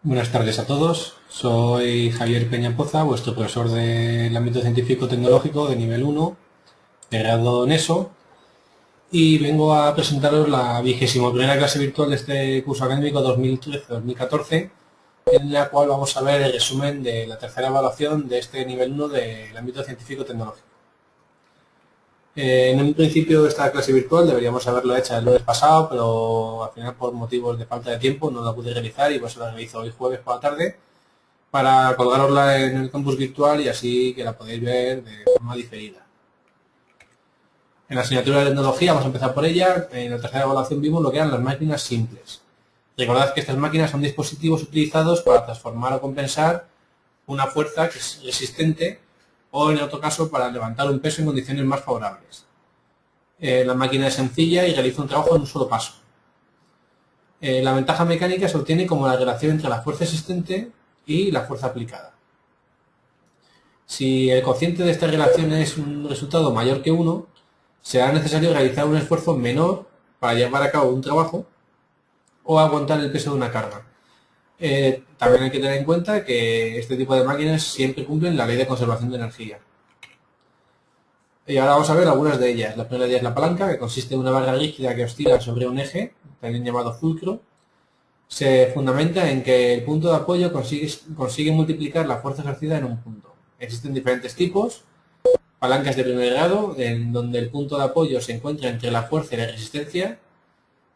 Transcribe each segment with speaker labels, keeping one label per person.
Speaker 1: Buenas tardes a todos. Soy Javier Peña Poza, vuestro profesor del ámbito científico-tecnológico de nivel 1, de grado en ESO, y vengo a presentaros la 21ª clase virtual de este curso académico 2013-2014, en la cual vamos a ver el resumen de la tercera evaluación de este nivel 1 del ámbito científico-tecnológico. En un principio esta clase virtual deberíamos haberlo hecho el lunes pasado, pero al final por motivos de falta de tiempo no la pude realizar y pues la realizo hoy jueves por la tarde para colgarosla en el campus virtual y así que la podéis ver de forma diferida. En la asignatura de tecnología, vamos a empezar por ella. En la tercera evaluación vimos lo que eran las máquinas simples. Recordad que estas máquinas son dispositivos utilizados para transformar o compensar una fuerza que es resistente o en otro caso para levantar un peso en condiciones más favorables. La máquina es sencilla y realiza un trabajo en un solo paso. La ventaja mecánica se obtiene como la relación entre la fuerza existente y la fuerza aplicada. Si el cociente de esta relación es un resultado mayor que 1, será necesario realizar un esfuerzo menor para llevar a cabo un trabajo o aguantar el peso de una carga. También hay que tener en cuenta que este tipo de máquinas siempre cumplen la ley de conservación de energía. Y ahora vamos a ver algunas de ellas. La primera de ellas es la palanca, que consiste en una barra rígida que oscila sobre un eje, también llamado fulcro. Se fundamenta en que el punto de apoyo consigue multiplicar la fuerza ejercida en un punto. Existen diferentes tipos. Palancas de primer grado, en donde el punto de apoyo se encuentra entre la fuerza y la resistencia.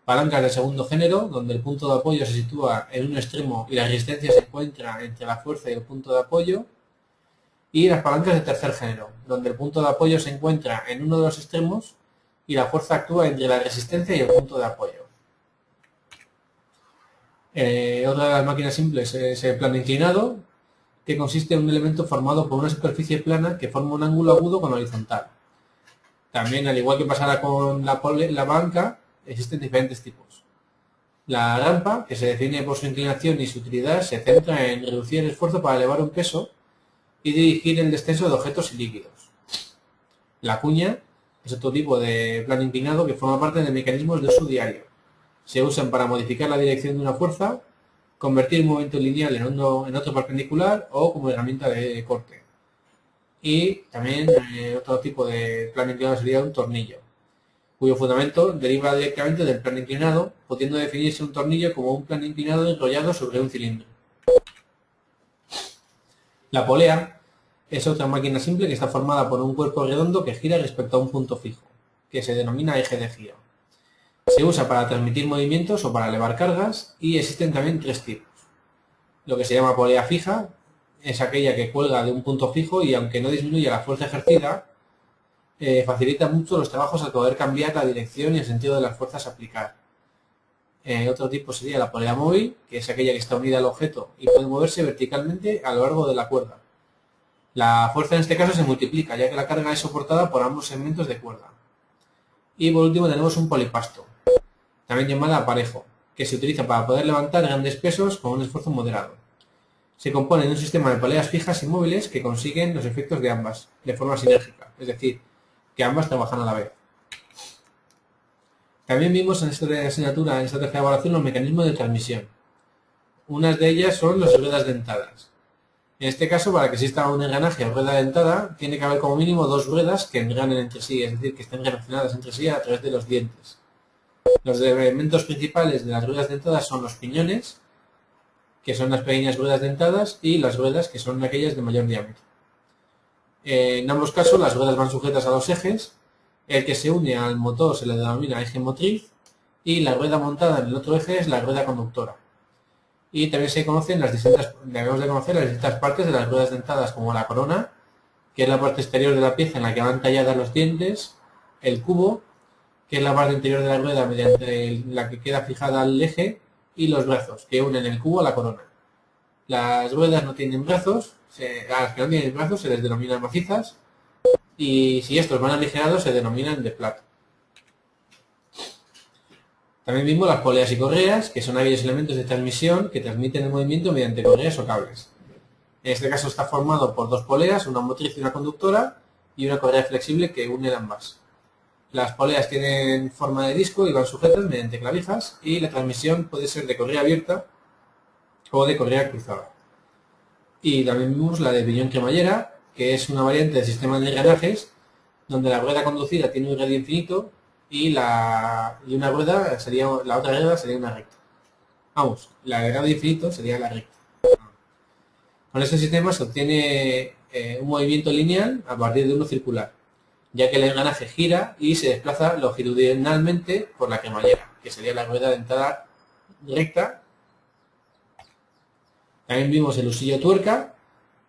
Speaker 1: Palancas de segundo género, donde el punto de apoyo se sitúa en un extremo y la resistencia se encuentra entre la fuerza y el punto de apoyo. Y las palancas de tercer género, donde el punto de apoyo se encuentra en uno de los extremos y la fuerza actúa entre la resistencia y el punto de apoyo. Otra de las máquinas simples es el plano inclinado, que consiste en un elemento formado por una superficie plana que forma un ángulo agudo con horizontal. También, al igual que pasará con la banca, existen diferentes tipos. La rampa, que se define por su inclinación y su utilidad, se centra en reducir el esfuerzo para elevar un peso y dirigir el descenso de objetos y líquidos. La cuña es otro tipo de plano inclinado que forma parte de mecanismos de uso diario. Se usan para modificar la dirección de una fuerza, convertir un movimiento lineal en otro perpendicular o como herramienta de corte. Y también otro tipo de plano inclinado sería un tornillo, cuyo fundamento deriva directamente del plano inclinado, pudiendo definirse un tornillo como un plano inclinado enrollado sobre un cilindro. La polea es otra máquina simple que está formada por un cuerpo redondo que gira respecto a un punto fijo, que se denomina eje de giro. Se usa para transmitir movimientos o para elevar cargas y existen también tres tipos. Lo que se llama polea fija es aquella que cuelga de un punto fijo y aunque no disminuye la fuerza ejercida, facilita mucho los trabajos al poder cambiar la dirección y el sentido de las fuerzas a aplicar. Otro tipo sería la polea móvil, que es aquella que está unida al objeto y puede moverse verticalmente a lo largo de la cuerda. La fuerza en este caso se multiplica, ya que la carga es soportada por ambos segmentos de cuerda. Y por último tenemos un polipasto, también llamada aparejo, que se utiliza para poder levantar grandes pesos con un esfuerzo moderado. Se compone de un sistema de poleas fijas y móviles que consiguen los efectos de ambas, de forma sinérgica, es decir, que ambas trabajan a la vez. También vimos en esta asignatura, en esta tercera evaluación, los mecanismos de transmisión. Unas de ellas son las ruedas dentadas. En este caso, para que exista un engranaje o rueda dentada, tiene que haber como mínimo dos ruedas que engranen entre sí, es decir, que estén relacionadas entre sí a través de los dientes. Los elementos principales de las ruedas dentadas son los piñones, que son las pequeñas ruedas dentadas, y las ruedas, que son aquellas de mayor diámetro. En ambos casos, las ruedas van sujetas a los ejes. El que se une al motor se le denomina eje motriz y la rueda montada en el otro eje es la rueda conductora. Y también debemos de conocer las distintas partes de las ruedas dentadas, como la corona, que es la parte exterior de la pieza en la que van talladas los dientes, el cubo, que es la parte interior de la rueda mediante la que queda fijada al eje, y los brazos, que unen el cubo a la corona. Las ruedas no tienen brazos, a las que no tienen brazos se les denominan macizas, y si estos van aligerados se denominan de plato. También vimos las poleas y correas, que son aquellos elementos de transmisión que transmiten el movimiento mediante correas o cables. En este caso está formado por dos poleas, una motriz y una conductora, y una correa flexible que une ambas. Las poleas tienen forma de disco y van sujetas mediante clavijas, y la transmisión puede ser de correa abierta o de correa cruzada. Y también vimos la de piñón cremallera, que es una variante del sistema de engranajes, donde la rueda conducida tiene un radio infinito y la otra rueda sería una recta. Vamos, la de radio infinito sería la recta. Con este sistema se obtiene un movimiento lineal a partir de uno circular, ya que el engranaje gira y se desplaza longitudinalmente por la cremallera, que sería la rueda dentada recta. También vimos el husillo tuerca,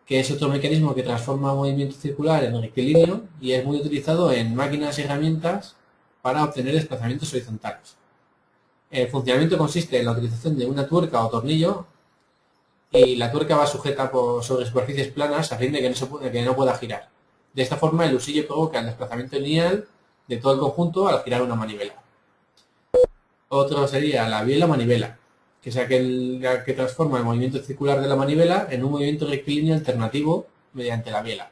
Speaker 1: que es otro mecanismo que transforma un movimiento circular en rectilíneo y es muy utilizado en máquinas y herramientas para obtener desplazamientos horizontales. El funcionamiento consiste en la utilización de una tuerca o tornillo y la tuerca va sujeta sobre superficies planas a fin de que no pueda girar. De esta forma el husillo provoca el desplazamiento lineal de todo el conjunto al girar una manivela. Otro sería la biela manivela, que es aquel que transforma el movimiento circular de la manivela en un movimiento rectilíneo alternativo mediante la biela.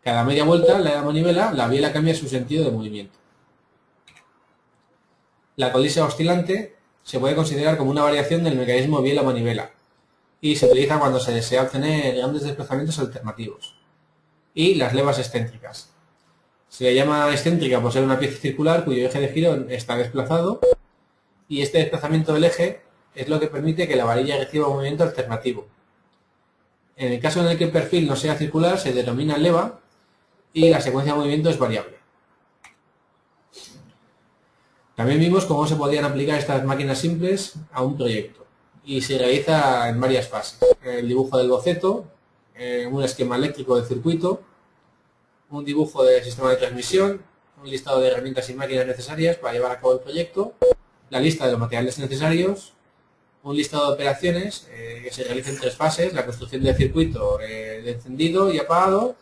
Speaker 1: Cada media vuelta de la manivela, la biela cambia su sentido de movimiento. La colisa oscilante se puede considerar como una variación del mecanismo biela-manivela y se utiliza cuando se desea obtener grandes desplazamientos alternativos. Y las levas excéntricas. Se le llama excéntrica por ser una pieza circular cuyo eje de giro está desplazado y este desplazamiento del eje es lo que permite que la varilla reciba un movimiento alternativo. En el caso en el que el perfil no sea circular se denomina leva y la secuencia de movimiento es variable. También vimos cómo se podían aplicar estas máquinas simples a un proyecto y se realiza en varias fases. El dibujo del boceto, un esquema eléctrico de circuito, un dibujo del sistema de transmisión, un listado de herramientas y máquinas necesarias para llevar a cabo el proyecto, la lista de los materiales necesarios, un listado de operaciones que se realiza en 3 fases, la construcción del circuito de encendido y apagado,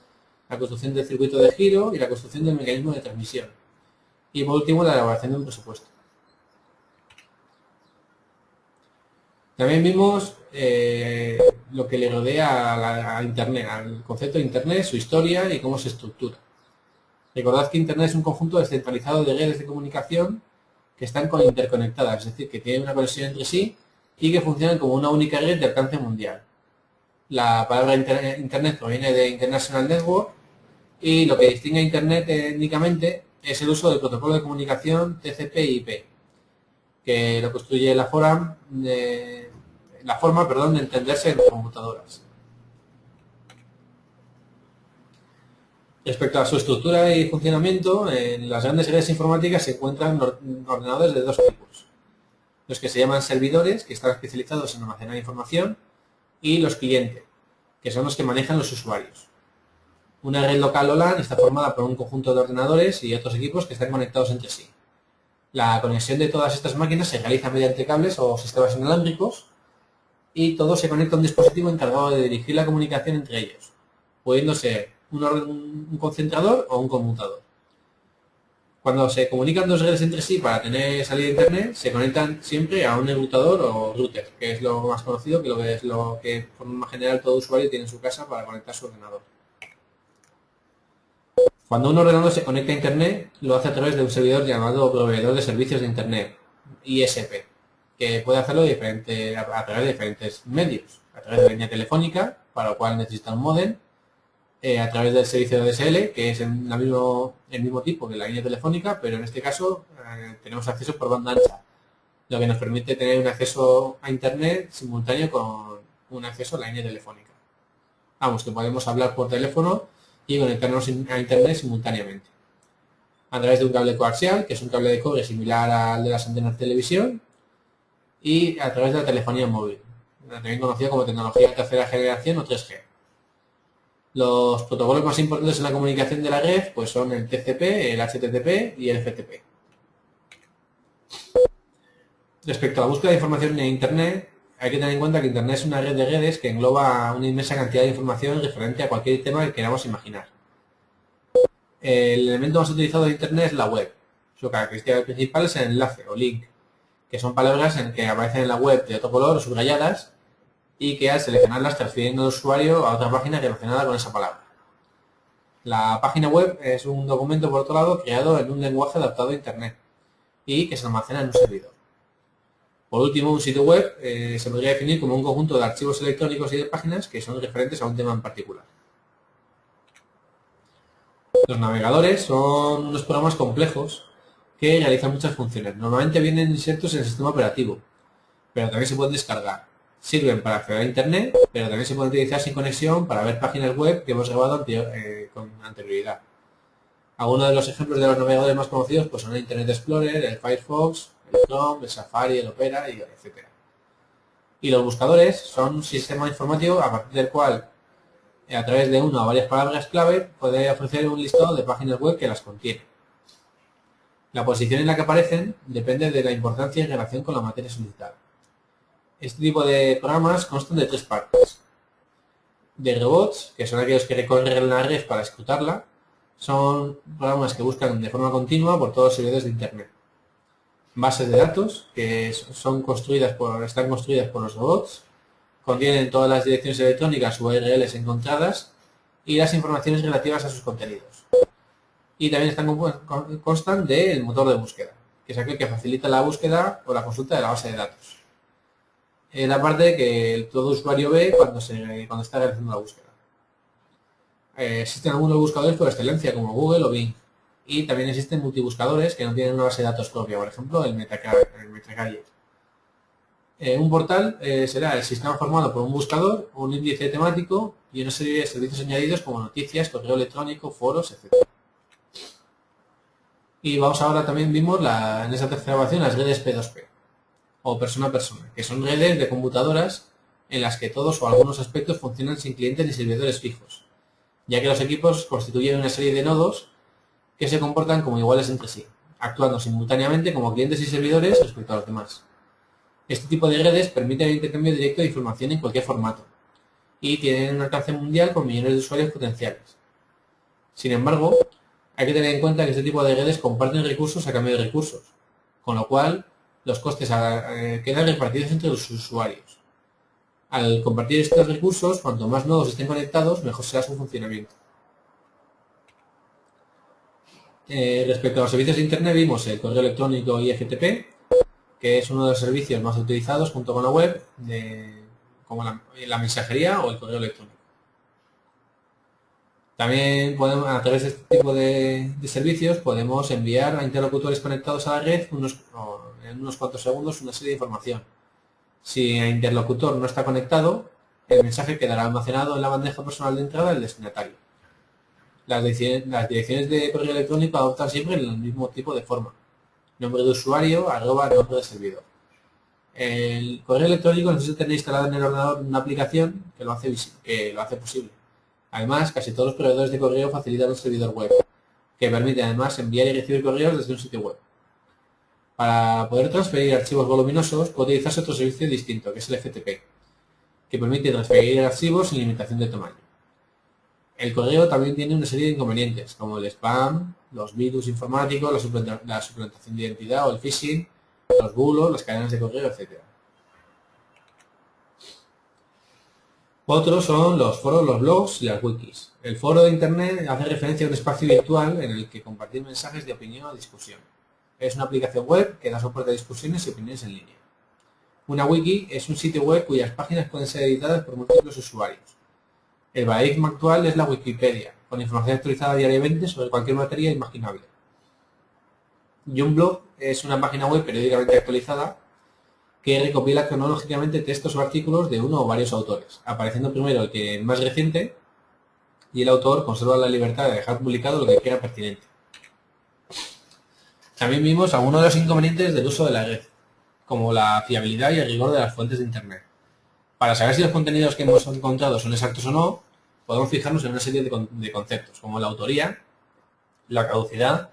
Speaker 1: la construcción del circuito de giro y la construcción del mecanismo de transmisión. Y por último, la elaboración de un presupuesto. También vimos lo que le rodea a Internet, al concepto de Internet, su historia y cómo se estructura. Recordad que Internet es un conjunto descentralizado de redes de comunicación que están interconectadas, es decir, que tienen una conexión entre sí y que funcionan como una única red de alcance mundial. La palabra Internet proviene de International Network y lo que distingue a Internet técnicamente es el uso del protocolo de comunicación TCP/IP, que lo construye la forma de entenderse en computadoras. Respecto a su estructura y funcionamiento, en las grandes redes informáticas se encuentran ordenadores de 2 tipos. Los que se llaman servidores, que están especializados en almacenar información, y los clientes, que son los que manejan los usuarios. Una red local o LAN está formada por un conjunto de ordenadores y otros equipos que están conectados entre sí. La conexión de todas estas máquinas se realiza mediante cables o sistemas inalámbricos y todo se conecta a un dispositivo encargado de dirigir la comunicación entre ellos, pudiendo ser un concentrador o un conmutador. Cuando se comunican 2 redes entre sí para tener salida a Internet, se conectan siempre a un enrutador o router, que es lo más conocido, que es lo que de forma general todo usuario tiene en su casa para conectar su ordenador. Cuando un ordenador se conecta a Internet, lo hace a través de un servidor llamado proveedor de servicios de Internet, ISP, que puede hacerlo a través de diferentes medios, a través de la línea telefónica, para lo cual necesita un módem, a través del servicio de DSL, que es el mismo tipo que la línea telefónica, pero en este caso tenemos acceso por banda ancha, lo que nos permite tener un acceso a Internet simultáneo con un acceso a la línea telefónica. Vamos, que podemos hablar por teléfono y conectarnos a Internet simultáneamente. A través de un cable coaxial, que es un cable de cobre similar al de las antenas de televisión, y a través de la telefonía móvil, también conocida como tecnología de tercera generación o 3G. Los protocolos más importantes en la comunicación de la red pues son el TCP, el HTTP y el FTP. Respecto a la búsqueda de información en Internet, hay que tener en cuenta que Internet es una red de redes que engloba una inmensa cantidad de información referente a cualquier tema que queramos imaginar. El elemento más utilizado de Internet es la web. Su característica principal es el enlace o link, que son palabras en que aparecen en la web de otro color o subrayadas y que al seleccionarlas transfieren al usuario a otra página relacionada con esa palabra. La página web es un documento, por otro lado, creado en un lenguaje adaptado a Internet y que se almacena en un servidor. Por último, un sitio web se podría definir como un conjunto de archivos electrónicos y de páginas que son referentes a un tema en particular. Los navegadores son unos programas complejos que realizan muchas funciones. Normalmente vienen insertos en el sistema operativo, pero también se pueden descargar. Sirven para acceder a Internet, pero también se pueden utilizar sin conexión para ver páginas web que hemos grabado con anterioridad. Algunos de los ejemplos de los navegadores más conocidos pues son el Internet Explorer, el Firefox, el Chrome, el Safari, el Opera, etc. Y los buscadores son un sistema informático a partir del cual, a través de una o varias palabras clave, puede ofrecer un listado de páginas web que las contiene. La posición en la que aparecen depende de la importancia en relación con la materia solicitada. Este tipo de programas constan de tres partes. De robots, que son aquellos que recorren la red para escrutarla, son programas que buscan de forma continua por todos los servidores de Internet. Bases de datos, que están construidas por los robots, contienen todas las direcciones electrónicas URLs encontradas y las informaciones relativas a sus contenidos. Y también constan del motor de búsqueda, que es aquel que facilita la búsqueda o la consulta de la base de datos. Es la parte que todo usuario ve cuando está realizando la búsqueda. Existen algunos buscadores por excelencia, como Google o Bing. Y también existen multibuscadores que no tienen una base de datos propia, por ejemplo, el Metacaller. Un portal será el sistema formado por un buscador, un índice temático y una serie de servicios añadidos como noticias, correo electrónico, foros, etc. Y vimos en esta tercera grabación las redes P2P o persona a persona, que son redes de computadoras en las que todos o algunos aspectos funcionan sin clientes ni servidores fijos, ya que los equipos constituyen una serie de nodos que se comportan como iguales entre sí, actuando simultáneamente como clientes y servidores respecto a los demás. Este tipo de redes permiten el intercambio directo de información en cualquier formato y tienen un alcance mundial con millones de usuarios potenciales. Sin embargo, hay que tener en cuenta que este tipo de redes comparten recursos a cambio de recursos, con lo cual los costes quedan repartidos entre los usuarios. Al compartir estos recursos, cuanto más nodos estén conectados, mejor será su funcionamiento. Respecto a los servicios de Internet, vimos el correo electrónico y FTP, que es uno de los servicios más utilizados junto con la web, como la mensajería o el correo electrónico. También a través de este tipo de servicios podemos enviar a interlocutores conectados a la red en unos cuantos segundos una serie de información. Si el interlocutor no está conectado, el mensaje quedará almacenado en la bandeja personal de entrada del destinatario. Las direcciones de correo electrónico adoptan siempre el mismo tipo de forma. Nombre de usuario, @nombre de servidor. El correo electrónico necesita tener instalado en el ordenador una aplicación que lo hace posible. Además, casi todos los proveedores de correo facilitan un servidor web, que permite además enviar y recibir correos desde un sitio web. Para poder transferir archivos voluminosos puede utilizarse otro servicio distinto, que es el FTP, que permite transferir archivos sin limitación de tamaño. El correo también tiene una serie de inconvenientes, como el spam, los virus informáticos, la suplantación de identidad o el phishing, los bulos, las cadenas de correo, etc. Otros son los foros, los blogs y las wikis. El foro de Internet hace referencia a un espacio virtual en el que compartir mensajes de opinión o discusión. Es una aplicación web que da soporte a discusiones y opiniones en línea. Una wiki es un sitio web cuyas páginas pueden ser editadas por múltiples usuarios. El paradigma actual es la Wikipedia, con información actualizada diariamente sobre cualquier materia imaginable. Y un blog es una página web periódicamente actualizada que recopila cronológicamente textos o artículos de uno o varios autores, apareciendo primero el que más reciente y el autor conserva la libertad de dejar publicado lo que quiera pertinente. También vimos algunos de los inconvenientes del uso de la red, como la fiabilidad y el rigor de las fuentes de Internet. Para saber si los contenidos que hemos encontrado son exactos o no, podemos fijarnos en una serie de conceptos, como la autoría, la caducidad,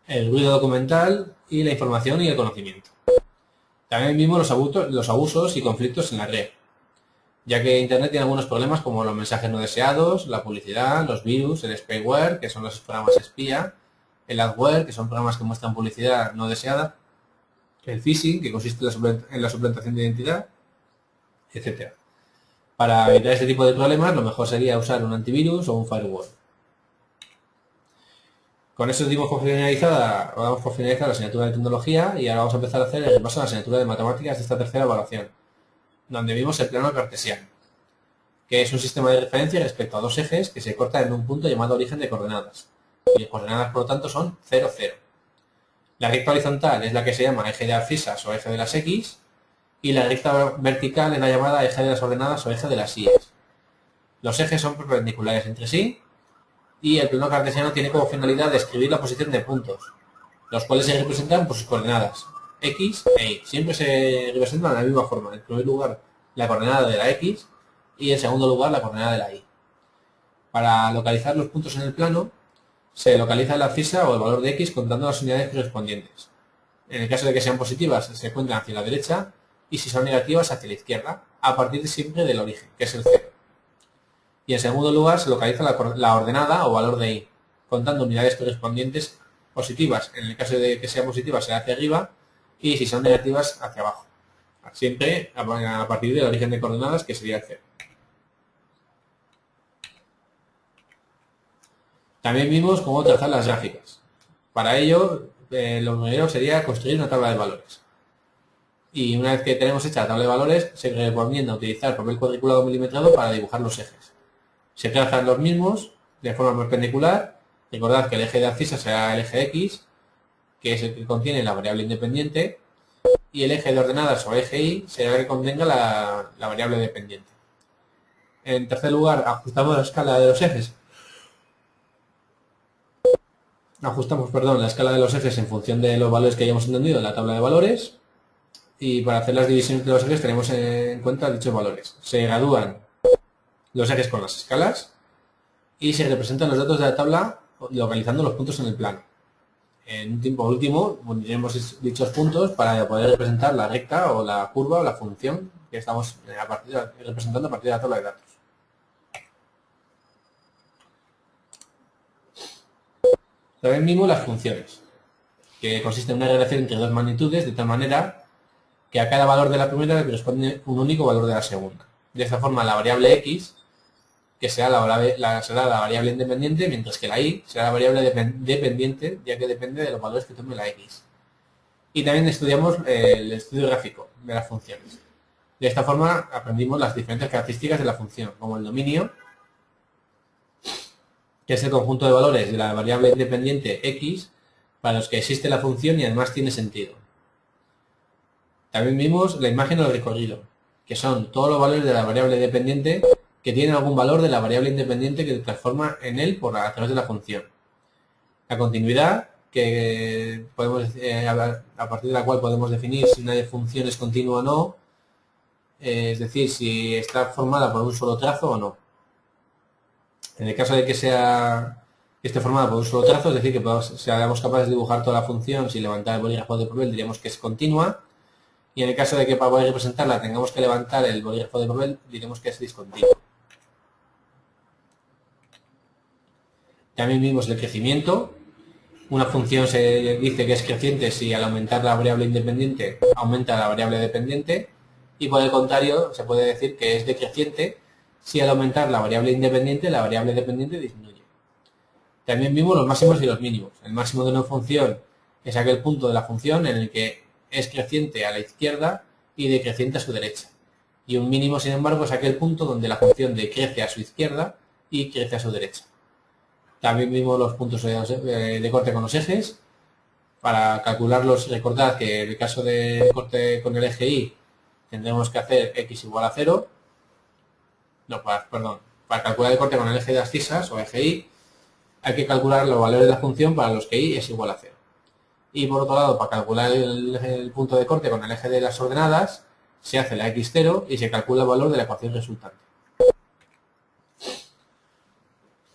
Speaker 1: el ruido documental y la información y el conocimiento. También vimos los abusos y conflictos en la red, ya que Internet tiene algunos problemas como los mensajes no deseados, la publicidad, los virus, el spyware, que son los programas espía, el adware, que son programas que muestran publicidad no deseada, el phishing, que consiste en la suplantación de identidad, etc. Para evitar este tipo de problemas, lo mejor sería usar un antivirus o un firewall. Con eso dimos por finalizada, o damos por finalizada la asignatura de tecnología y ahora vamos a empezar a hacer el repaso de la asignatura de matemáticas de esta tercera evaluación, donde vimos el plano cartesiano, que es un sistema de referencia respecto a dos ejes que se cortan en un punto llamado origen de coordenadas. Y las coordenadas, por lo tanto, son 0, 0. La recta horizontal es la que se llama eje de abscisas o eje de las X, y la recta vertical es la llamada eje de las ordenadas o eje de las Y. Los ejes son perpendiculares entre sí, y el plano cartesiano tiene como finalidad describir la posición de puntos, los cuales se representan por sus coordenadas, X e Y. Siempre se representan de la misma forma. En primer lugar, la coordenada de la X y en segundo lugar, la coordenada de la Y. Para localizar los puntos en el plano, se localiza la abscisa o el valor de X contando las unidades correspondientes. En el caso de que sean positivas, se cuentan hacia la derecha y si son negativas, hacia la izquierda, a partir siempre del origen, que es el 0. Y en segundo lugar, se localiza la ordenada o valor de Y, contando unidades correspondientes positivas. En el caso de que sean positivas, será hacia arriba y si son negativas, hacia abajo. Siempre a partir del origen de coordenadas, que sería el 0. También vimos cómo trazar las gráficas. Para ello, lo primero sería construir una tabla de valores. Y una vez que tenemos hecha la tabla de valores, se recomienda utilizar papel cuadriculado milimetrado para dibujar los ejes. Se trazan los mismos de forma perpendicular. Recordad que el eje de abscisa será el eje X, que es el que contiene la variable independiente, y el eje de ordenadas o eje Y será el que contenga la variable dependiente. En tercer lugar, ajustamos la escala de los ejes. Ajustamos, la escala de los ejes en función de los valores que hayamos entendido en la tabla de valores. Y para hacer las divisiones de los ejes tenemos en cuenta dichos valores. Se gradúan los ejes con las escalas y se representan los datos de la tabla localizando los puntos en el plano. En un tiempo último uniremos dichos puntos para poder representar la recta o la curva o la función que estamos representando a partir de la tabla de datos. También vimos las funciones, que consiste en una relación entre dos magnitudes de tal manera que a cada valor de la primera le corresponde un único valor de la segunda. De esta forma, la variable X, que será la variable independiente, mientras que la Y será la variable dependiente, ya que depende de los valores que tome la X. Y también estudiamos el estudio gráfico de las funciones. De esta forma aprendimos las diferentes características de la función, como el dominio, que es el conjunto de valores de la variable independiente X para los que existe la función y además tiene sentido. También vimos la imagen o el recorrido, que son todos los valores de la variable dependiente que tienen algún valor de la variable independiente que se transforma en él a través de la función. La continuidad, que podemos, a partir de la cual podemos definir si una función es continua o no, es decir, si está formada por un solo trazo o no. En el caso de que esté formada por un solo trazo, es decir, que seamos capaces de dibujar toda la función sin levantar el bolígrafo de papel, diríamos que es continua. Y en el caso de que para poder representarla tengamos que levantar el bolígrafo de papel, diremos que es discontinuo. También vimos el crecimiento. Una función se dice que es creciente si al aumentar la variable independiente aumenta la variable dependiente. Y por el contrario, se puede decir que es decreciente si al aumentar la variable independiente, la variable dependiente disminuye. También vimos los máximos y los mínimos. El máximo de una función es aquel punto de la función en el que es creciente a la izquierda y decreciente a su derecha. Y un mínimo, sin embargo, es aquel punto donde la función decrece a su izquierda y crece a su derecha. También vimos los puntos de corte con los ejes. Para calcularlos, recordad que en el caso de corte con el eje Y tendremos que hacer X igual a 0. Para calcular el corte con el eje de abscisas o eje Y hay que calcular los valores de la función para los que Y es igual a 0. Y por otro lado, para calcular el punto de corte con el eje de las ordenadas, se hace la x0 y se calcula el valor de la ecuación resultante.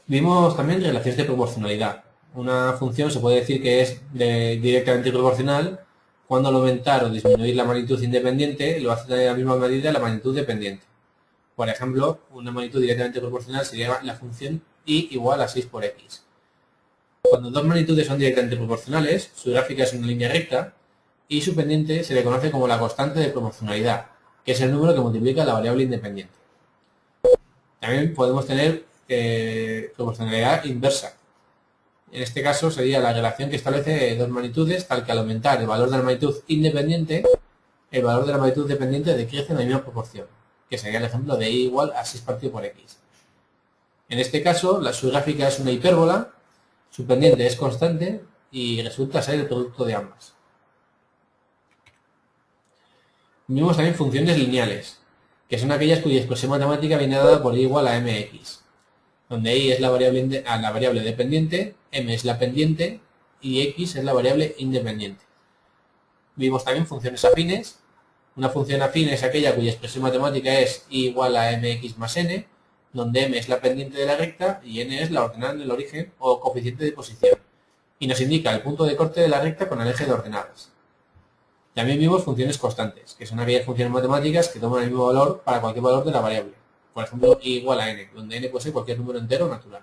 Speaker 1: Vimos también relaciones de proporcionalidad. Una función se puede decir que es directamente proporcional cuando al aumentar o disminuir la magnitud independiente lo hace de la misma medida la magnitud dependiente. Por ejemplo, una magnitud directamente proporcional sería la función y igual a 6 por x. Cuando dos magnitudes son directamente proporcionales, su gráfica es una línea recta y su pendiente se le conoce como la constante de proporcionalidad, que es el número que multiplica la variable independiente. También podemos tener proporcionalidad inversa. En este caso sería la relación que establece dos magnitudes, tal que al aumentar el valor de la magnitud independiente, el valor de la magnitud dependiente decrece en la misma proporción, que sería el ejemplo de y igual a 6 partido por x. En este caso, su gráfica es una hipérbola, su pendiente es constante y resulta ser el producto de ambas. Vimos también funciones lineales, que son aquellas cuya expresión matemática viene dada por y igual a mx, donde y es la variable dependiente, m es la pendiente y x es la variable independiente. Vimos también funciones afines. Una función afín es aquella cuya expresión matemática es y igual a mx más n, donde m es la pendiente de la recta y n es la ordenada del origen o coeficiente de posición, y nos indica el punto de corte de la recta con el eje de ordenadas. También vimos funciones constantes, que son aquellas funciones matemáticas que toman el mismo valor para cualquier valor de la variable. Por ejemplo, y igual a n, donde n puede ser cualquier número entero o natural.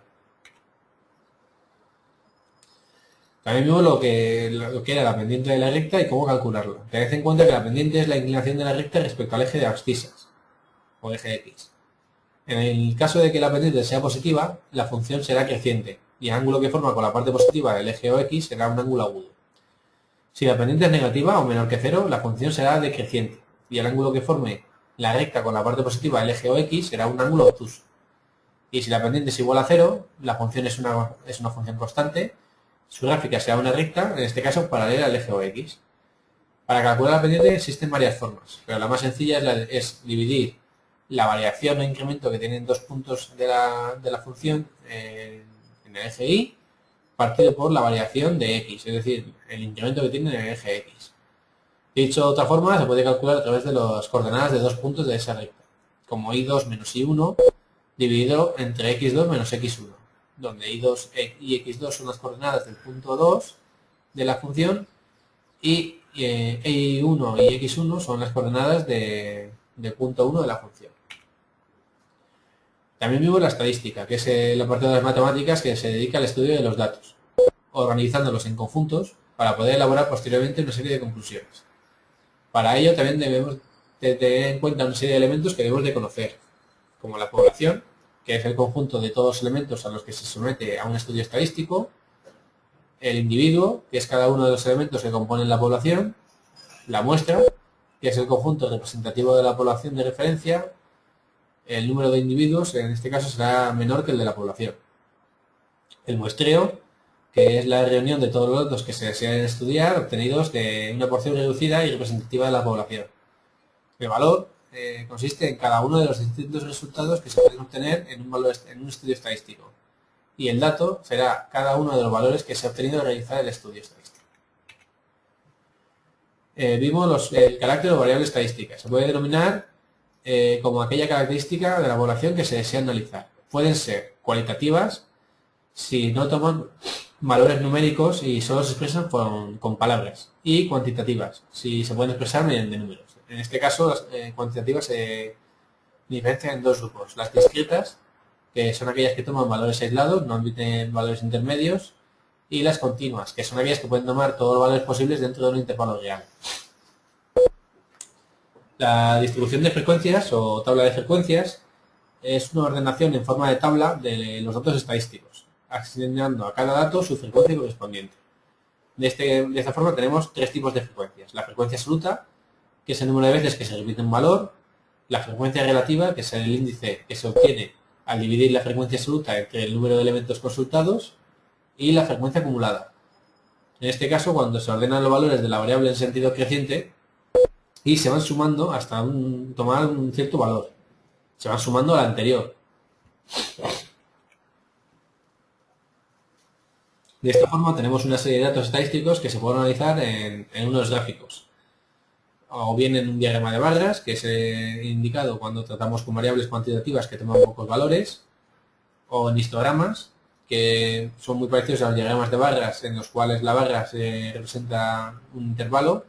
Speaker 1: También vimos lo que era la pendiente de la recta y cómo calcularla. Tened en cuenta que la pendiente es la inclinación de la recta respecto al eje de abscisas, o eje x. En el caso de que la pendiente sea positiva, la función será creciente, y el ángulo que forma con la parte positiva del eje o x será un ángulo agudo. Si la pendiente es negativa o menor que 0, la función será decreciente, y el ángulo que forme la recta con la parte positiva del eje o x será un ángulo obtuso. Y si la pendiente es igual a 0, la función es una función constante, su gráfica será una recta, en este caso paralela al eje o x. Para calcular la pendiente existen varias formas, pero la más sencilla es dividir la variación o incremento que tienen dos puntos de la función en el eje y partido por la variación de x, es decir, el incremento que tiene en el eje x. Dicho de otra forma, se puede calcular a través de las coordenadas de dos puntos de esa recta, como y2 menos y1 dividido entre x2 menos x1, donde y2 y x2 son las coordenadas del punto 2 de la función y y1 y x1 son las coordenadas del punto 1 de la función. También vimos la estadística, que es la parte de las matemáticas que se dedica al estudio de los datos, organizándolos en conjuntos para poder elaborar posteriormente una serie de conclusiones. Para ello también debemos tener en cuenta una serie de elementos que debemos de conocer, como la población, que es el conjunto de todos los elementos a los que se somete a un estudio estadístico, el individuo, que es cada uno de los elementos que componen la población, la muestra, que es el conjunto representativo de la población de referencia, el número de individuos, en este caso será menor que el de la población. El muestreo, que es la reunión de todos los datos que se desean estudiar, obtenidos de una porción reducida y representativa de la población. El valor consiste en cada uno de los distintos resultados que se pueden obtener en un estudio estadístico. Y el dato será cada uno de los valores que se ha obtenido al realizar el estudio estadístico. Vimos el carácter o variable estadística. Se puede denominar como aquella característica de la población que se desea analizar. Pueden ser cualitativas si no toman valores numéricos y solo se expresan con palabras, y cuantitativas si se pueden expresar mediante números. En este caso, las cuantitativas se diferencian en dos grupos. Las discretas, que son aquellas que toman valores aislados, no admiten valores intermedios, y las continuas, que son aquellas que pueden tomar todos los valores posibles dentro de un intervalo real. La distribución de frecuencias o tabla de frecuencias es una ordenación en forma de tabla de los datos estadísticos, asignando a cada dato su frecuencia correspondiente. De esta forma tenemos tres tipos de frecuencias. La frecuencia absoluta, que es el número de veces que se repite un valor; la frecuencia relativa, que es el índice que se obtiene al dividir la frecuencia absoluta entre el número de elementos consultados; y la frecuencia acumulada. En este caso, cuando se ordenan los valores de la variable en sentido creciente y se van sumando hasta tomar un cierto valor. Se van sumando al anterior. De esta forma tenemos una serie de datos estadísticos que se pueden analizar en unos gráficos. O bien en un diagrama de barras, que es indicado cuando tratamos con variables cuantitativas que toman pocos valores, o en histogramas, que son muy parecidos a los diagramas de barras, en los cuales la barra se representa un intervalo.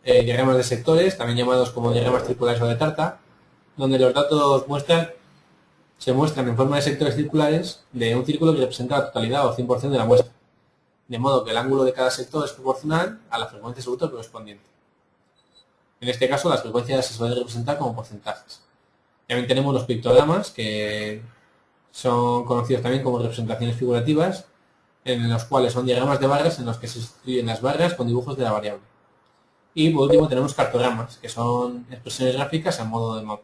Speaker 1: Diagramas de sectores, también llamados como diagramas circulares o de tarta, donde los datos se muestran en forma de sectores circulares de un círculo que representa la totalidad o 100% de la muestra, de modo que el ángulo de cada sector es proporcional a la frecuencia absoluta correspondiente. En este caso, las frecuencias se suelen representar como porcentajes. También tenemos los pictogramas, que son conocidos también como representaciones figurativas, en los cuales son diagramas de barras en los que se sustituyen las barras con dibujos de la variable. Y por último tenemos cartogramas, que son expresiones gráficas a modo de mapa.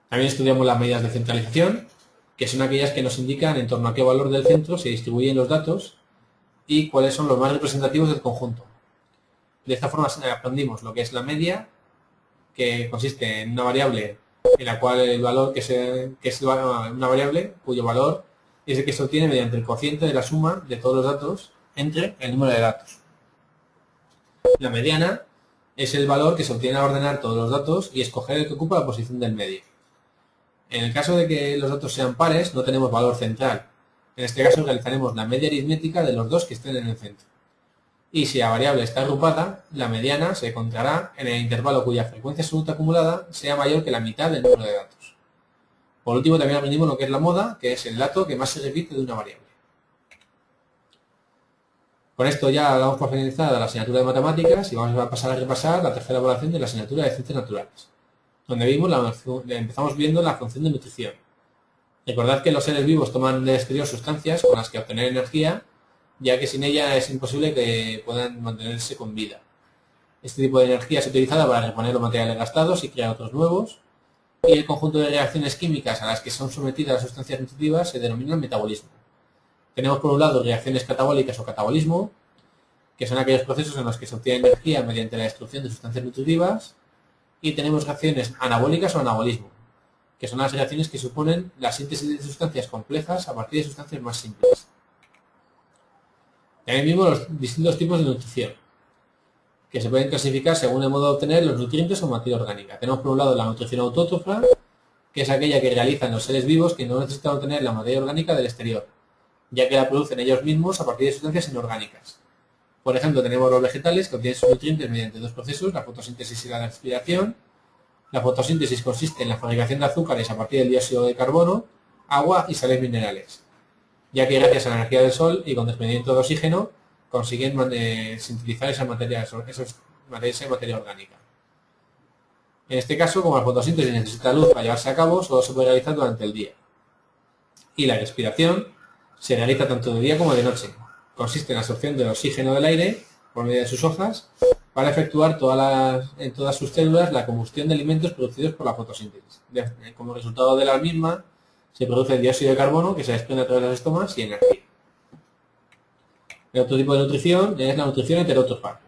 Speaker 1: También estudiamos las medidas de centralización, que son aquellas que nos indican en torno a qué valor del centro se distribuyen los datos y cuáles son los más representativos del conjunto. De esta forma aprendimos lo que es la media, que consiste en una variable en la cual el valor una variable cuyo valor es el que se obtiene mediante el cociente de la suma de todos los datos entre el número de datos. La mediana es el valor que se obtiene al ordenar todos los datos y escoger el que ocupa la posición del medio. En el caso de que los datos sean pares, no tenemos valor central. En este caso realizaremos la media aritmética de los dos que estén en el centro. Y si la variable está agrupada, la mediana se encontrará en el intervalo cuya frecuencia absoluta acumulada sea mayor que la mitad del número de datos. Por último, también aprendimos lo que es la moda, que es el dato que más se repite de una variable. Con esto ya damos por finalizada la asignatura de matemáticas y vamos a pasar a repasar la tercera evaluación de la asignatura de ciencias naturales, donde empezamos viendo la función de nutrición. Recordad que los seres vivos toman del exterior sustancias con las que obtener energía, ya que sin ella es imposible que puedan mantenerse con vida. Este tipo de energía es utilizada para reponer los materiales gastados y crear otros nuevos, y el conjunto de reacciones químicas a las que son sometidas las sustancias nutritivas se denomina metabolismo. Tenemos por un lado reacciones catabólicas o catabolismo, que son aquellos procesos en los que se obtiene energía mediante la destrucción de sustancias nutritivas, y tenemos reacciones anabólicas o anabolismo, que son las reacciones que suponen la síntesis de sustancias complejas a partir de sustancias más simples. También vimos los distintos tipos de nutrición, que se pueden clasificar según el modo de obtener los nutrientes o materia orgánica. Tenemos por un lado la nutrición autótrofa, que es aquella que realizan los seres vivos que no necesitan obtener la materia orgánica del exterior, ya que la producen ellos mismos a partir de sustancias inorgánicas. Por ejemplo, tenemos los vegetales que obtienen sus nutrientes mediante dos procesos, la fotosíntesis y la respiración. La fotosíntesis consiste en la fabricación de azúcares a partir del dióxido de carbono, agua y sales minerales, ya que gracias a la energía del sol y con desprendimiento de oxígeno consiguen sintetizar esa materia orgánica. En este caso, como la fotosíntesis necesita luz para llevarse a cabo, solo se puede realizar durante el día. Y la respiración se realiza tanto de día como de noche. Consiste en la absorción del oxígeno del aire por medio de sus hojas para efectuar en todas sus células la combustión de alimentos producidos por la fotosíntesis. Como resultado de la misma, se produce el dióxido de carbono que se desprende a través de los estomas y energía. El otro tipo de nutrición es la nutrición heterótrofa,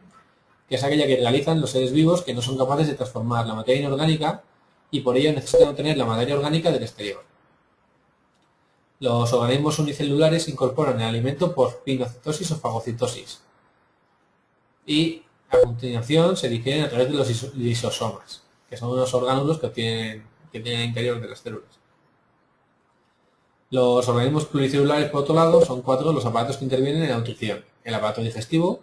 Speaker 1: que es aquella que realizan los seres vivos que no son capaces de transformar la materia inorgánica y por ello necesitan obtener la materia orgánica del exterior. Los organismos unicelulares incorporan el alimento por pinocitosis o fagocitosis y a continuación se digieren a través de los lisosomas, que son unos orgánulos que tienen el interior de las células. Los organismos pluricelulares, por otro lado, son cuatro los aparatos que intervienen en la nutrición. El aparato digestivo,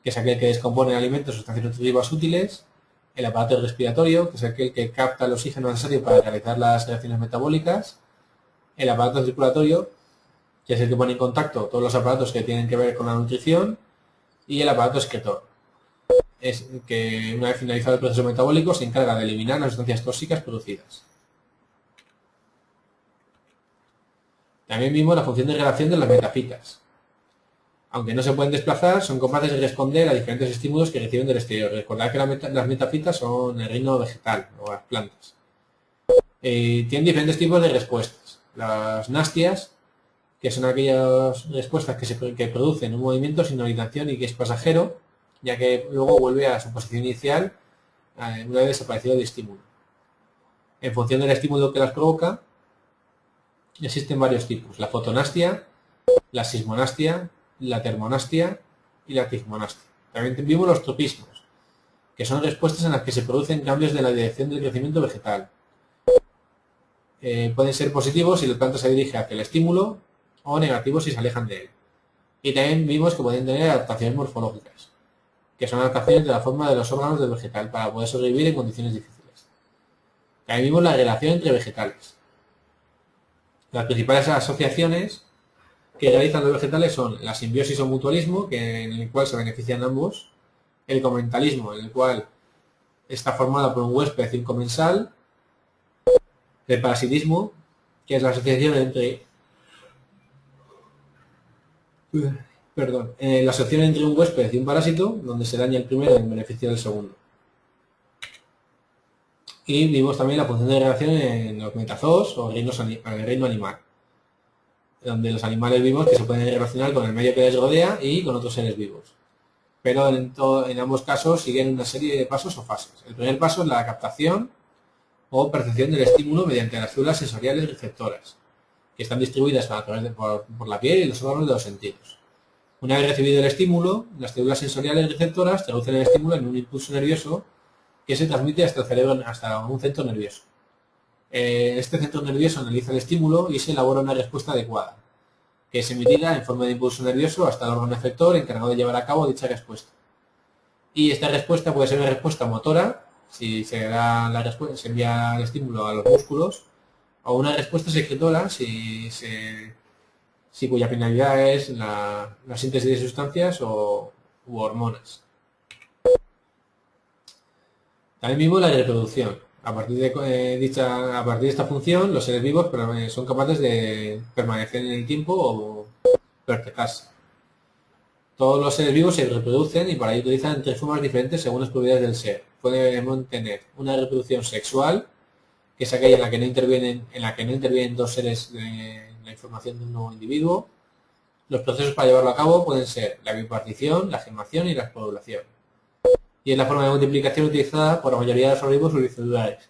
Speaker 1: que es aquel que descompone alimentos o sustancias nutritivas útiles. El aparato respiratorio, que es aquel que capta el oxígeno necesario para realizar las reacciones metabólicas. El aparato circulatorio, que es el que pone en contacto todos los aparatos que tienen que ver con la nutrición. Y el aparato excretor, es que una vez finalizado el proceso metabólico se encarga de eliminar las sustancias tóxicas producidas. También vimos la función de relación de las metafitas. Aunque no se pueden desplazar, son capaces de responder a diferentes estímulos que reciben del exterior. Recordad que las metafitas son el reino vegetal o las plantas. Tienen diferentes tipos de respuestas. Las nastias, que son aquellas respuestas que producen un movimiento sin orientación y que es pasajero, ya que luego vuelve a su posición inicial una vez desaparecido el estímulo. En función del estímulo que las provoca, existen varios tipos: la fotonastia, la sismonastia, la termonastia y la tismonastia. También vimos los tropismos, que son respuestas en las que se producen cambios de la dirección del crecimiento vegetal. Pueden ser positivos si la planta se dirige hacia el estímulo o negativos si se alejan de él. Y también vimos que pueden tener adaptaciones morfológicas, que son adaptaciones de la forma de los órganos del vegetal para poder sobrevivir en condiciones difíciles. También vimos la relación entre vegetales. Las principales asociaciones que realizan los vegetales son la simbiosis o mutualismo, en el cual se benefician ambos; el comensalismo, en el cual está formado por un huésped y un comensal; el parasitismo, que es la asociación entre Perdón, la asociación entre un huésped y un parásito, donde se daña el primero en beneficio del segundo. Y vimos también la función de relación en los metazoos o el reino animal, donde los animales vivos que se pueden relacionar con el medio que les rodea y con otros seres vivos. Pero en ambos casos siguen una serie de pasos o fases. El primer paso es la captación o percepción del estímulo mediante las células sensoriales receptoras, que están distribuidas a través por la piel y los órganos de los sentidos. Una vez recibido el estímulo, las células sensoriales receptoras traducen el estímulo en un impulso nervioso que se transmite hasta el cerebro, hasta un centro nervioso. Este centro nervioso analiza el estímulo y se elabora una respuesta adecuada, que es emitida en forma de impulso nervioso hasta el órgano efector encargado de llevar a cabo dicha respuesta. Y esta respuesta puede ser una respuesta motora, si se da la respuesta, se envía el estímulo a los músculos, o una respuesta secretora, si cuya finalidad es la síntesis de sustancias u hormonas. También vimos la reproducción. A partir de esta función, los seres vivos son capaces de permanecer en el tiempo o perpetuarse. Todos los seres vivos se reproducen y para ello utilizan tres formas diferentes según las propiedades del ser. Pueden tener una reproducción sexual, que es aquella en la que no intervienen dos seres de la información de un nuevo individuo. Los procesos para llevarlo a cabo pueden ser la bipartición, la gemación y la esporulación. Y es la forma de multiplicación utilizada por la mayoría de los organismos unicelulares.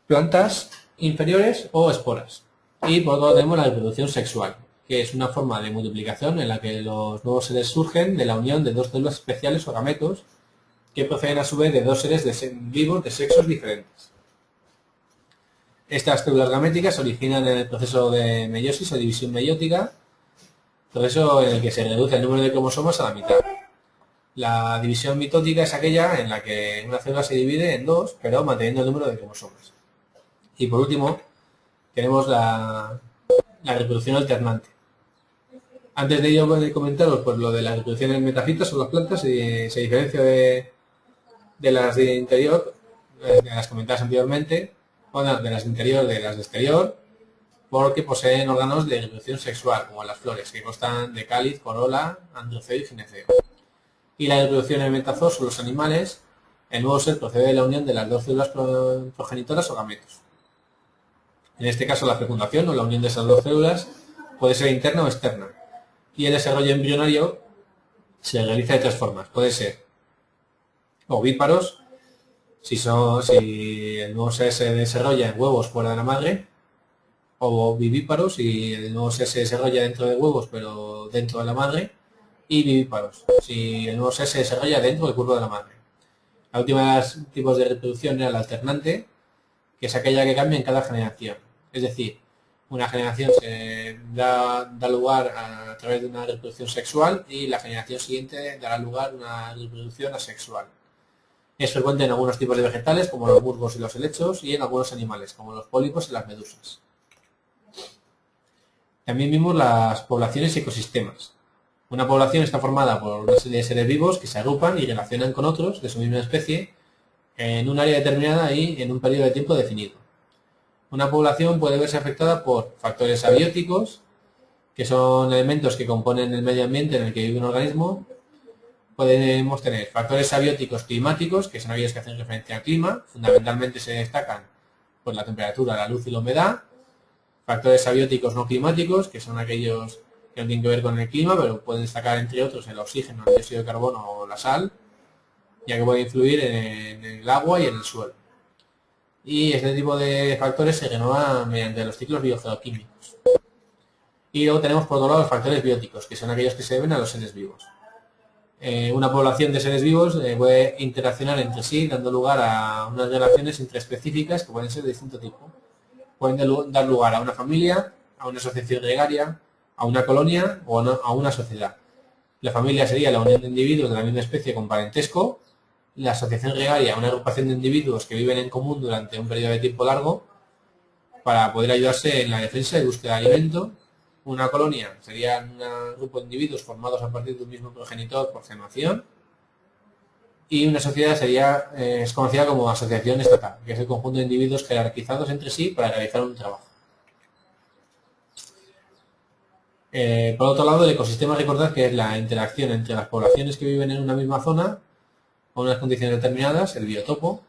Speaker 1: Plantas inferiores o esporas. Y por otro lado tenemos la reproducción sexual, que es una forma de multiplicación en la que los nuevos seres surgen de la unión de dos células especiales o gametos que proceden a su vez de dos seres vivos de sexos diferentes. Estas células gaméticas se originan en el proceso de meiosis o división meiótica, proceso en el que se reduce el número de cromosomas a la mitad. La división mitótica es aquella en la que una célula se divide en dos, pero manteniendo el número de cromosomas. Y por último, tenemos la reproducción alternante. Antes de ello voy a comentaros pues, lo de la reproducción en metafitas o las plantas, y se diferencia de las de interior, de las comentadas anteriormente, bueno, de las de interior de las de exterior, porque poseen órganos de reproducción sexual, como las flores, que constan de cáliz, corola, androceo y gineceo. Y la reproducción en metazoos son los animales. El nuevo ser procede de la unión de las dos células progenitoras o gametos. En este caso, la fecundación o la unión de esas dos células puede ser interna o externa. Y el desarrollo embrionario se realiza de tres formas. Puede ser ovíparos, si el nuevo ser se desarrolla en huevos fuera de la madre, o vivíparos, si el nuevo ser se desarrolla dentro de huevos pero dentro de la madre, y vivíparos, si el nuevo ser se desarrolla dentro del cuerpo de la madre. La última de los tipos de reproducción era la alternante, que es aquella que cambia en cada generación. Es decir, una generación se da lugar a través de una reproducción sexual y la generación siguiente dará lugar a una reproducción asexual. Es frecuente en algunos tipos de vegetales, como los musgos y los helechos, y en algunos animales, como los pólipos y las medusas. También vimos las poblaciones y ecosistemas. Una población está formada por una serie de seres vivos que se agrupan y relacionan con otros de su misma especie en un área determinada y en un periodo de tiempo definido. Una población puede verse afectada por factores abióticos, que son elementos que componen el medio ambiente en el que vive un organismo. Podemos tener factores abióticos climáticos, que son aquellos que hacen referencia al clima. Fundamentalmente se destacan por la temperatura, la luz y la humedad. Factores abióticos no climáticos, que son aquellos que no tienen que ver con el clima, pero pueden destacar entre otros el oxígeno, el dióxido de carbono o la sal, ya que pueden influir en el agua y en el suelo. Y este tipo de factores se renuevan mediante los ciclos biogeoquímicos. Y luego tenemos por otro lado los factores bióticos, que son aquellos que se deben a los seres vivos. Una población de seres vivos puede interaccionar entre sí, dando lugar a unas relaciones intraespecíficas que pueden ser de distinto tipo. Pueden dar lugar a una familia, a una asociación gregaria, a una colonia o a una sociedad. La familia sería la unión de individuos de la misma especie con parentesco. La asociación gregaria, una agrupación de individuos que viven en común durante un periodo de tiempo largo para poder ayudarse en la defensa y búsqueda de alimento. Una colonia sería un grupo de individuos formados a partir de un mismo progenitor por gemación. Y una sociedad es conocida como asociación estatal, que es el conjunto de individuos jerarquizados entre sí para realizar un trabajo. Por otro lado, el ecosistema, recordad que es la interacción entre las poblaciones que viven en una misma zona, con unas condiciones determinadas, el biotopo,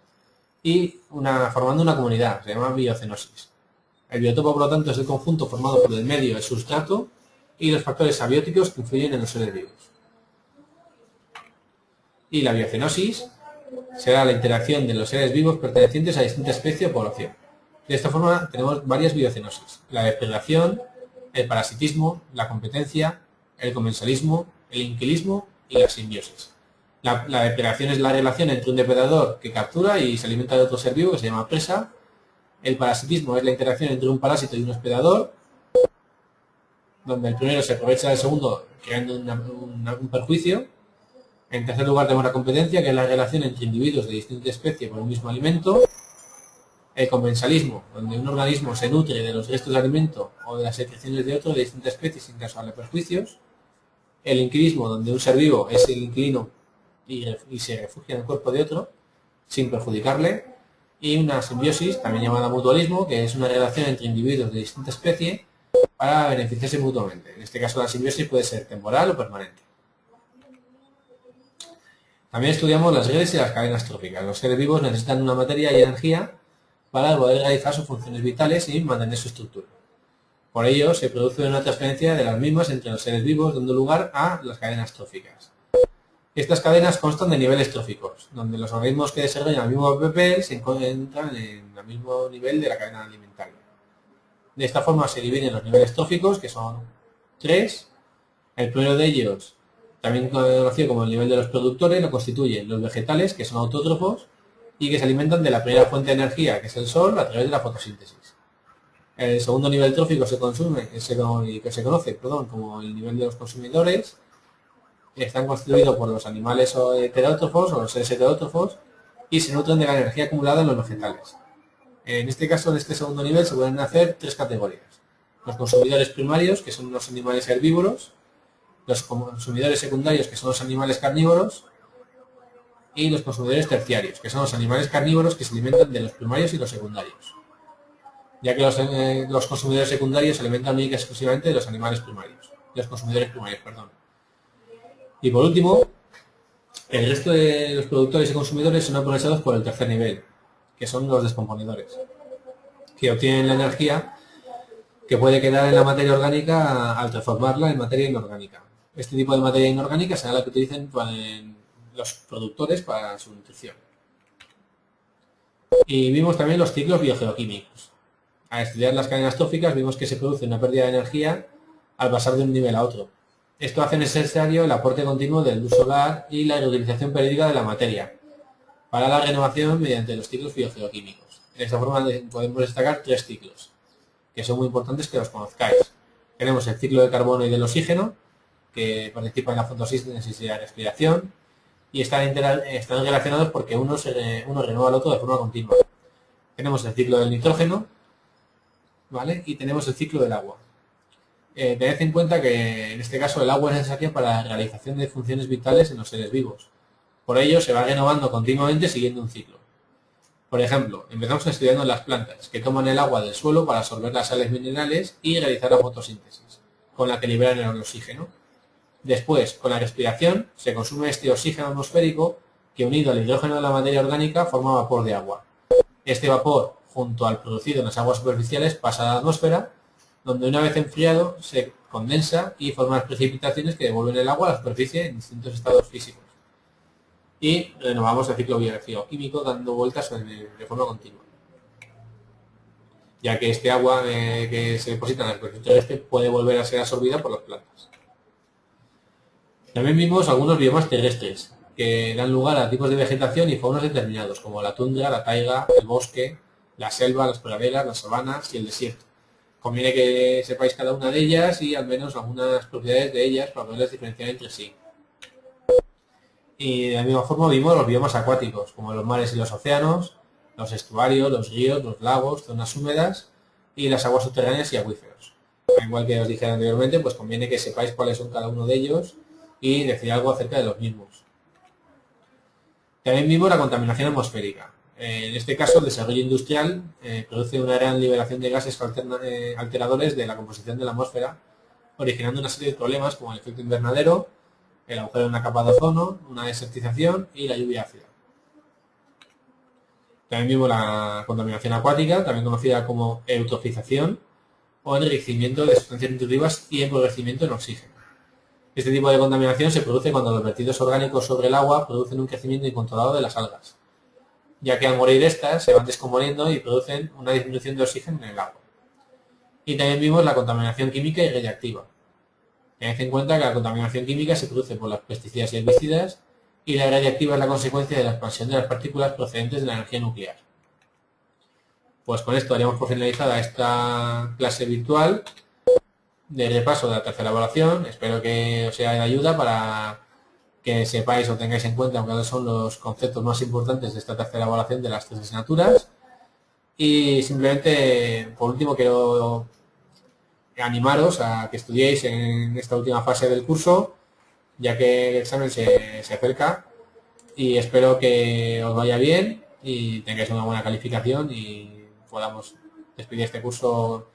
Speaker 1: y formando una comunidad, se llama biocenosis. El biotopo, por lo tanto, es el conjunto formado por el medio, el sustrato y los factores abióticos que influyen en los seres vivos. Y la biocenosis será la interacción de los seres vivos pertenecientes a distintas especies o población. De esta forma tenemos varias biocenosis: la depredación, el parasitismo, la competencia, el comensalismo, el inquilismo y la simbiosis. La depredación es la relación entre un depredador que captura y se alimenta de otro ser vivo que se llama presa. El parasitismo es la interacción entre un parásito y un hospedador, donde el primero se aprovecha del segundo creando un perjuicio. En tercer lugar tenemos la competencia, que es la relación entre individuos de distinta especie por un mismo alimento. El comensalismo, donde un organismo se nutre de los restos de alimento o de las secreciones de otro de distinta especie sin causarle perjuicios. El inquilismo, donde un ser vivo es el inquilino y se refugia en el cuerpo de otro sin perjudicarle. Y una simbiosis, también llamada mutualismo, que es una relación entre individuos de distinta especie para beneficiarse mutuamente. En este caso la simbiosis puede ser temporal o permanente. También estudiamos las redes y las cadenas tróficas. Los seres vivos necesitan una materia y energía para poder realizar sus funciones vitales y mantener su estructura. Por ello, se produce una transferencia de las mismas entre los seres vivos, dando lugar a las cadenas tróficas. Estas cadenas constan de niveles tróficos, donde los organismos que desarrollan el mismo papel se encuentran en el mismo nivel de la cadena alimentaria. De esta forma se dividen los niveles tróficos, que son 3. El primero de ellos, también conocido como el nivel de los productores, lo constituyen los vegetales, que son autótrofos y que se alimentan de la primera fuente de energía, que es el sol, a través de la fotosíntesis. El segundo nivel trófico se conoce como el nivel de los consumidores. Están constituidos por los animales heterótrofos o los seres heterótrofos y se nutren de la energía acumulada en los vegetales. En este caso, en este segundo nivel, se pueden hacer 3 categorías. Los consumidores primarios, que son los animales herbívoros; los consumidores secundarios, que son los animales carnívoros; y los consumidores terciarios, que son los animales carnívoros que se alimentan de los primarios y los secundarios, ya que los consumidores secundarios se alimentan única y exclusivamente de los animales primarios, de los consumidores primarios, perdón. Y por último, el resto de los productores y consumidores son aprovechados por el tercer nivel, que son los descomponedores, que obtienen la energía que puede quedar en la materia orgánica al transformarla en materia inorgánica. Este tipo de materia inorgánica será la que utilicen los productores para su nutrición. Y vimos también los ciclos biogeoquímicos. Al estudiar las cadenas tróficas vimos que se produce una pérdida de energía al pasar de un nivel a otro. Esto hace necesario el aporte continuo del luz solar y la reutilización periódica de la materia para la renovación mediante los ciclos biogeoquímicos. De esta forma podemos destacar 3 ciclos, que son muy importantes que los conozcáis. Tenemos el ciclo de carbono y del oxígeno, que participa en la fotosíntesis y la respiración, y están relacionados porque uno renueva al otro de forma continua. Tenemos el ciclo del nitrógeno, ¿vale? Y tenemos el ciclo del agua. Tened en cuenta que en este caso el agua es necesaria para la realización de funciones vitales en los seres vivos. Por ello se va renovando continuamente siguiendo un ciclo. Por ejemplo, empezamos estudiando las plantas, que toman el agua del suelo para absorber las sales minerales y realizar la fotosíntesis, con la que liberan el oxígeno. Después, con la respiración, se consume este oxígeno atmosférico que, unido al hidrógeno de la materia orgánica, forma vapor de agua. Este vapor, junto al producido en las aguas superficiales, pasa a la atmósfera, donde una vez enfriado se condensa y forma las precipitaciones que devuelven el agua a la superficie en distintos estados físicos. Y renovamos el ciclo biogeoquímico dando vueltas de forma continua, ya que este agua que se deposita en la superficie terrestre puede volver a ser absorbida por las plantas. También vimos algunos biomas terrestres, que dan lugar a tipos de vegetación y faunas determinados, como la tundra, la taiga, el bosque, la selva, las praderas, las sabanas y el desierto. Conviene que sepáis cada una de ellas y al menos algunas propiedades de ellas para poderlas diferenciar entre sí. Y de la misma forma vimos los biomas acuáticos, como los mares y los océanos, los estuarios, los ríos, los lagos, zonas húmedas y las aguas subterráneas y acuíferos. Igual que os dije anteriormente, pues conviene que sepáis cuáles son cada uno de ellos y decir algo acerca de los mismos. También vimos la contaminación atmosférica. En este caso, el desarrollo industrial produce una gran liberación de gases alteradores de la composición de la atmósfera, originando una serie de problemas como el efecto invernadero, el agujero de una capa de ozono, una desertización y la lluvia ácida. También vimos la contaminación acuática, también conocida como eutrofización o enriquecimiento de sustancias nutritivas y empobrecimiento en oxígeno. Este tipo de contaminación se produce cuando los vertidos orgánicos sobre el agua producen un crecimiento incontrolado de las algas, ya que al morir estas se van descomponiendo y producen una disminución de oxígeno en el agua. Y también vimos la contaminación química y radiactiva. Tened en cuenta que la contaminación química se produce por los pesticidas y herbicidas y la radiactiva es la consecuencia de la expansión de las partículas procedentes de la energía nuclear. Pues con esto daríamos por finalizada esta clase virtual de repaso de la tercera evaluación. Espero que os sea de ayuda para que sepáis o tengáis en cuenta cuáles son los conceptos más importantes de esta tercera evaluación de las tres asignaturas. Y simplemente, por último, quiero animaros a que estudiéis en esta última fase del curso, ya que el examen se acerca, y espero que os vaya bien y tengáis una buena calificación y podamos despedir este curso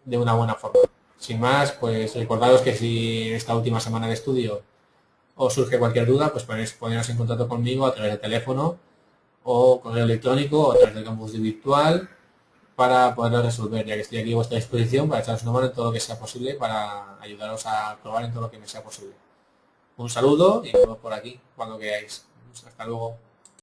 Speaker 1: de una buena forma. Sin más, pues recordaros que si en esta última semana de estudio os surge cualquier duda, pues podéis poneros en contacto conmigo a través de teléfono o correo electrónico o a través del campus virtual para poderlo resolver, ya que estoy aquí a vuestra disposición para echaros una mano en todo lo que sea posible para ayudaros a probar en todo lo que me sea posible. Un saludo y nos vemos por aquí cuando queráis. Hasta luego.